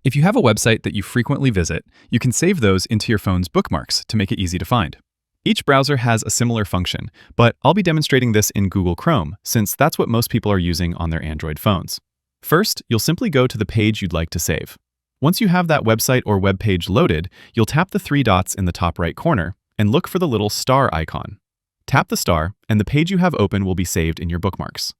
If you have a website that you frequently visit, you can save those into your phone's bookmarks to make it easy to find. Each browser has a similar function, but I'll be demonstrating this in Google Chrome since that's what most people are using on their Android phones. First, you'll simply go to the page you'd like to save. Once you have that website or web page loaded, you'll tap the three dots in the top right corner and look for the little star icon. Tap the star, and the page you have open will be saved in your bookmarks.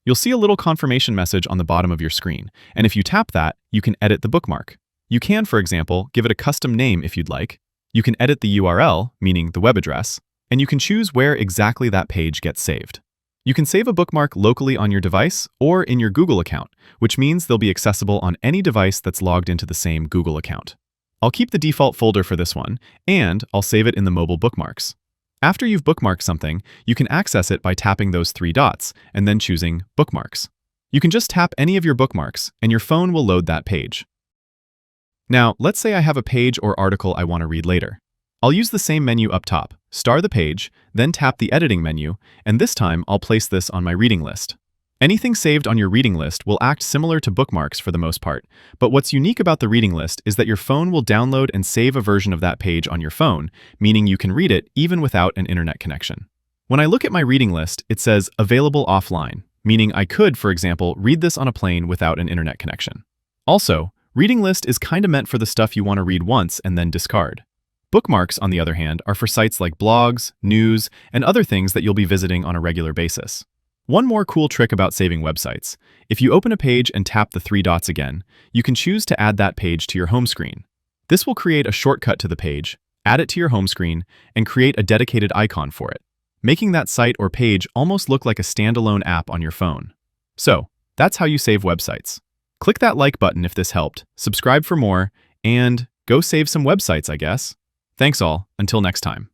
You'll see a little confirmation message on the bottom of your screen, and if you tap that, you can edit the bookmark. You can, for example, give it a custom name if you'd like. You can edit the URL, meaning the web address, and you can choose where exactly that page gets saved. You can save a bookmark locally on your device or in your Google account, which means they'll be accessible on any device that's logged into the same Google account. I'll keep the default folder for this one, and I'll save it in the mobile bookmarks. After you've bookmarked something, you can access it by tapping those three dots and then choosing Bookmarks. You can just tap any of your bookmarks, and your phone will load that page. Now, let's say I have a page or article I want to read later. I'll use the same menu up top, star the page, then tap the editing menu, and this time I'll place this on my reading list. Anything saved on your reading list will act similar to bookmarks for the most part, but what's unique about the reading list is that your phone will download and save a version of that page on your phone, meaning you can read it even without an internet connection. When I look at my reading list, it says available offline, meaning I could, for example, read this on a plane without an internet connection. Also, reading list is kinda meant for the stuff you want to read once and then discard. Bookmarks, on the other hand, are for sites like blogs, news, and other things that you'll be visiting on a regular basis. One more cool trick about saving websites. If you open a page and tap the three dots again, you can choose to add that page to your home screen. This will create a shortcut to the page, add it to your home screen, and create a dedicated icon for it, making that site or page almost look like a standalone app on your phone. So, that's how you save websites. Click that like button if this helped, subscribe for more, and go save some websites, I guess. Thanks all, until next time.